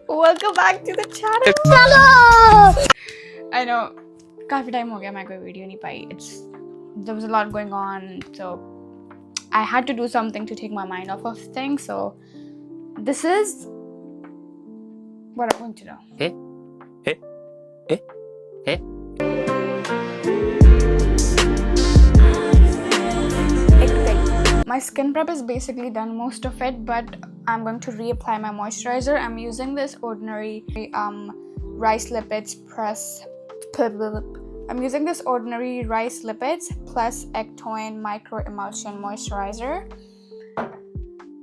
Welcome back to the channel. I know काफी time हो गया मैं कोई video नहीं पाई. There was a lot going on, so I had to do something to take my mind off of things. So this is what I'm going to do. My skin prep is basically done, most of it, but I'm going to reapply my moisturizer. I'm using this ordinary rice lipids I'm using this ordinary rice lipids plus ectoin micro emulsion moisturizer.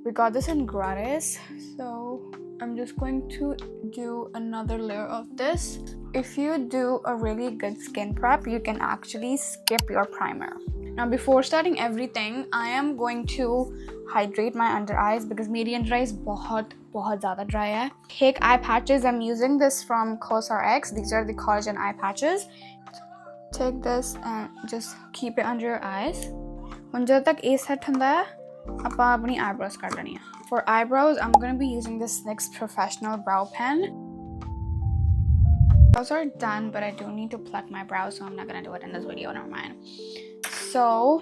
We got this in gratis, so I'm just going to do another layer of this. If you do a really good skin prep, you can actually skip your primer. Now before starting everything, I am going to hydrate my under eyes because my under eyes बहुत ज़्यादा dry है. Take eye patches. I'm using this from CosRX. These are the collagen eye patches. Take this and just keep it under your eyes. When जब तक ये set होता है, ਆਪਾਂ अपनी eyebrows कर लेनी है. For eyebrows, I'm going to be using this NYX Professional Brow Pen. Brows are done, but I do need to pluck my brows, so I'm not going to do it in this video. Never mind. So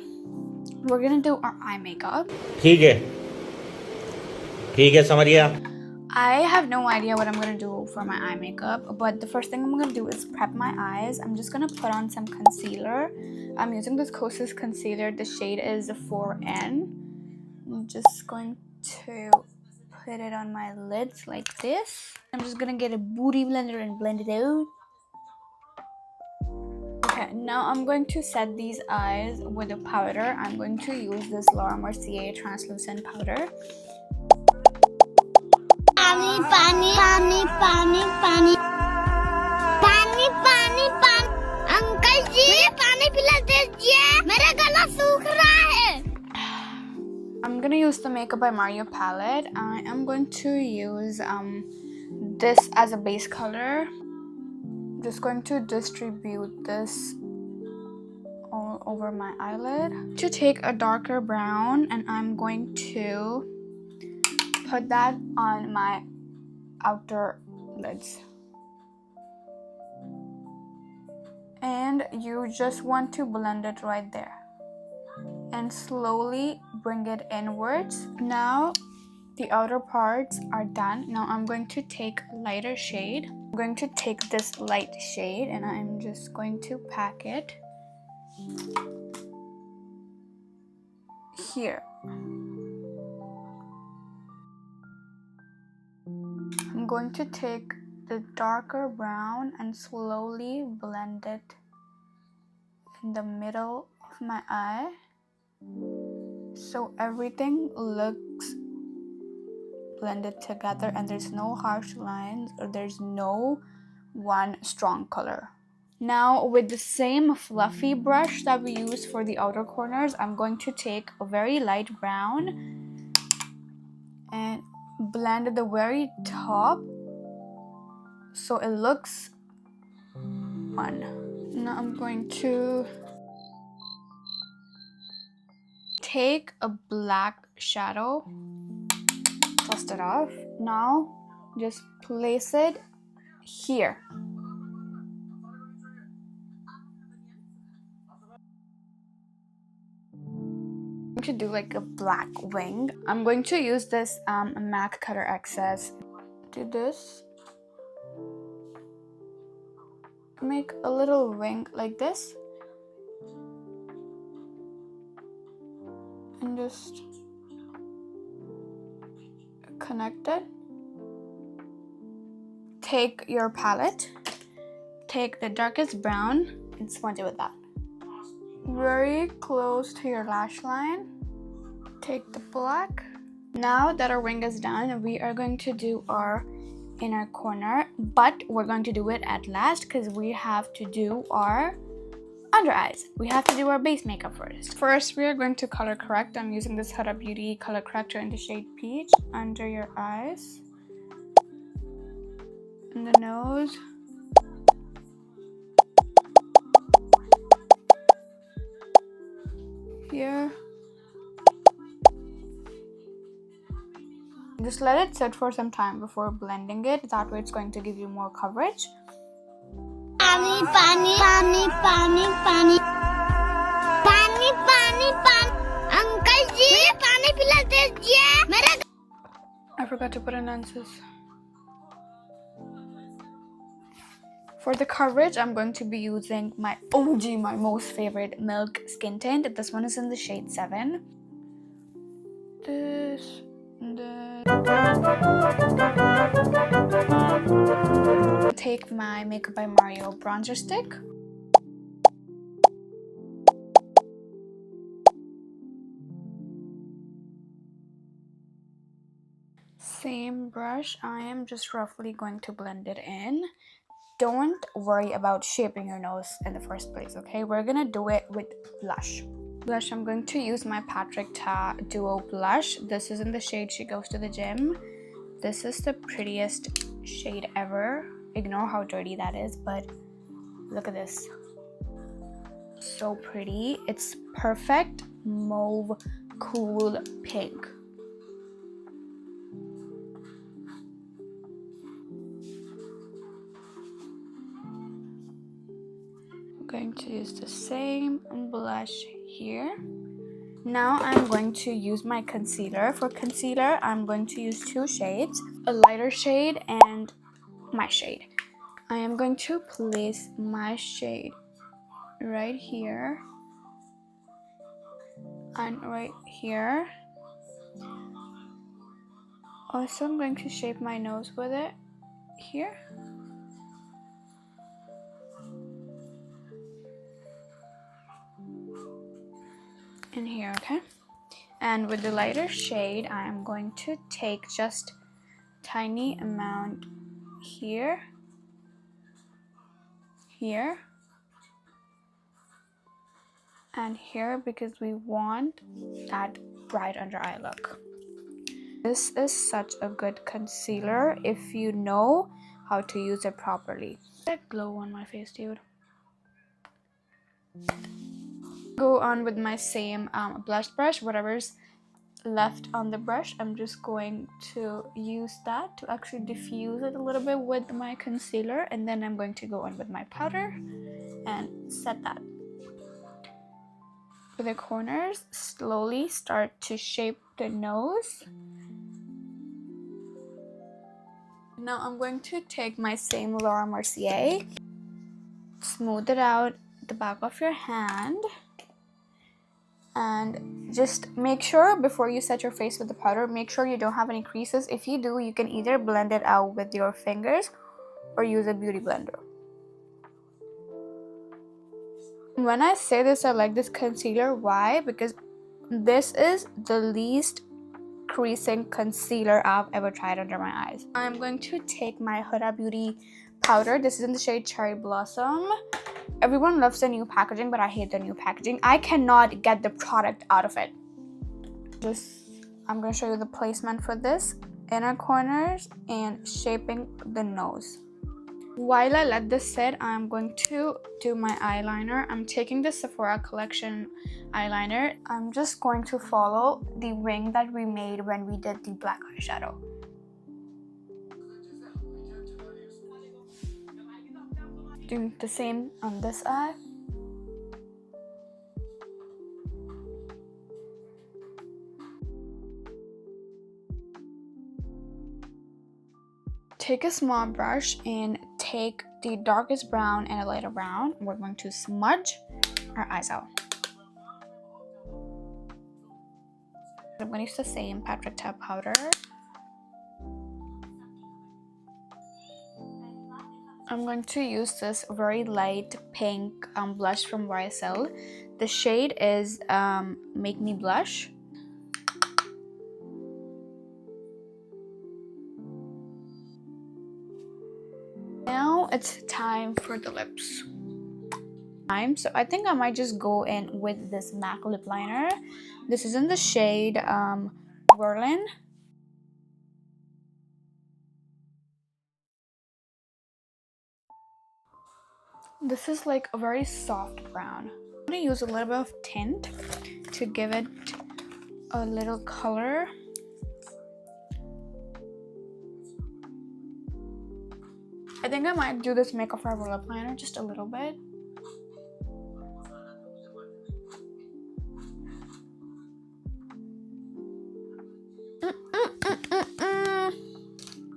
we're gonna do our eye makeup. ठीक है समझ गया. I have no idea what I'm gonna do for my eye makeup, but the first thing I'm gonna do is prep my eyes. I'm just gonna put on some concealer. I'm using this Kosas concealer. The shade is 4N. I'm just going to put it on my lids like this. I'm just gonna get a booty blender and blend it out. Okay, now I'm going to set these eyes with a powder. I'm going to use this Laura Mercier translucent powder. Pani. Uncle ji, pani pila dijiye. Mera gala सूख रहा है. I'm gonna use the Makeup by Mario palette. I am going to use this as a base color. Just going to distribute this all over my eyelid. To take a darker brown, and I'm going to put that on my outer lids. And you just want to blend it right there and slowly bring it inwards. Now the outer parts are done. Now I'm going to take lighter shade. I'm going to take this light shade and I'm just going to pack it here. I'm going to take the darker brown and slowly blend it in the middle of my eye so everything looks blended together and there's no harsh lines or there's no one strong color. Now with the same fluffy brush that we use for the outer corners, I'm going to take a very light brown and blend the very top so it looks one. Now I'm going to take a black shadow, dust it off. Now just place it here. I'm going to do like a black wing. I'm going to use this MAC Cutter XS. Do this. Make a little wing like this. And just connect it. Take your palette, take the darkest brown and smudge it with that. Very close to your lash line. Take the black. Now that our wing is done, we are going to do our inner corner, but we're going to do it at last because we have to do our under eyes. We have to do our base makeup first. First, we are going to color correct. I'm using this Huda Beauty color corrector in the shade Peach under your eyes, in the nose, here, Just let it sit for some time before blending it. That way it's going to give you more coverage. Pani, pani, pani, pani, pani. Pani, pani, pani. Uncle ji, pani pila dijiye. I forgot to put an answers. For the coverage, I'm going to be using my OG, my most favorite milk skin tint. This one is in the shade 7. Take my Makeup by Mario bronzer stick. Same brush, I am just roughly going to blend it in. Don't worry about shaping your nose in the first place, okay? We're gonna do it with blush. Blush, I'm going to use my Patrick Ta Duo blush. This is in the shade She Goes to the Gym. This is the prettiest shade ever. Ignore how dirty that is, but look at this. So pretty. It's perfect mauve cool pink. I'm going to use the same blush here. Now I'm going to use my concealer. For concealer, I'm going to use 2 shades, a lighter shade and my shade. I am going to place my shade right here and right here. Also, I'm going to shape my nose with it here. And here, okay? And with the lighter shade, I am going to take just tiny amount here, here, and here, because we want that bright under eye look. This is such a good concealer if you know how to use it properly. That glow on my face, dude. Go on with my same blush brush, whatever's left on the brush. I'm just going to use that to actually diffuse it a little bit with my concealer, and then I'm going to go on with my powder and set that. For the corners, slowly start to shape the nose. Now I'm going to take my same Laura Mercier, smooth it out the back of your hand, and just make sure before you set your face with the powder, make sure you don't have any creases. If you do, you can either blend it out with your fingers or use a beauty blender. When I say this, I like this concealer. Why? Because this is the least creasing concealer I've ever tried under my eyes. I'm going to take my Huda Beauty powder. This is in the shade Cherry Blossom. Everyone loves the new packaging, but I hate the new packaging. I cannot get the product out of it. I'm going to show you the placement for this. Inner corners and shaping the nose. While I let this sit, I'm going to do my eyeliner. I'm taking the Sephora Collection eyeliner. I'm just going to follow the wing that we made when we did the black eyeshadow. Doing the same on this eye. Take a small brush and take the darkest brown and a lighter brown. We're going to smudge our eyes out. I'm going to use the same Patrick Ta powder. I'm going to use this very light pink blush from YSL. The shade is Make Me Blush. Now it's time for the lips. So I think I might just go in with this MAC lip liner. This is in the shade Whirlin. This is like a very soft brown. I'm going to use a little bit of tint to give it a little color. I think I might do this Makeup Forever lip liner just a little bit.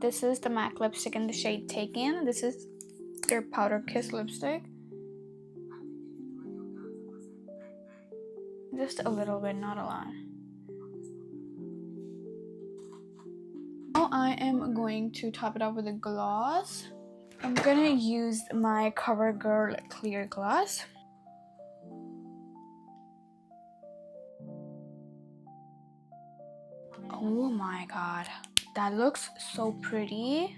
This is the MAC lipstick in the shade Taken. This is their Powder Kiss lipstick. Just a little bit, not a lot. Now I am going to top it up with a gloss. I'm gonna use my CoverGirl clear gloss. Oh my god, that looks so pretty.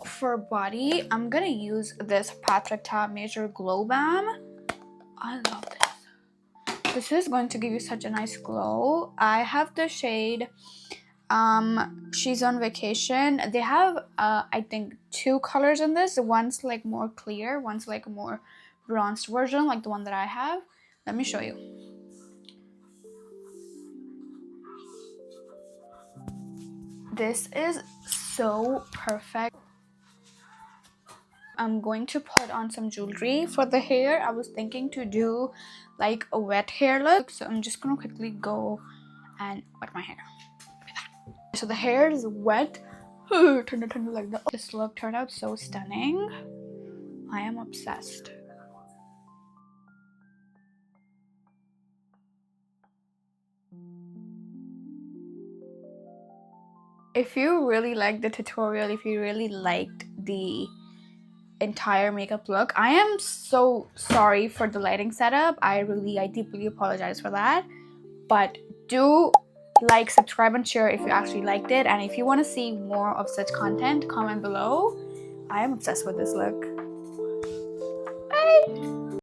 For body, I'm gonna use this Patrick Ta Major Glow Balm. I love this. This is going to give you such a nice glow. I have the shade She's on Vacation. They have I think 2 colors in this. One's like more clear, one's like a more bronzed version, like the one that I have. Let me show you. This is so perfect. I'm going to put on some jewelry. For the hair, I was thinking to do like a wet hair look, so I'm just gonna quickly go and wet my hair. So the hair is wet. Turn it like that. This look turned out so stunning. I am obsessed. If you really liked the tutorial, if you really liked the entire makeup look, I am so sorry for the lighting setup. I deeply apologize for that. But do like, subscribe, and share if you actually liked it. And if you want to see more of such content, comment below. I am obsessed with this look. Bye!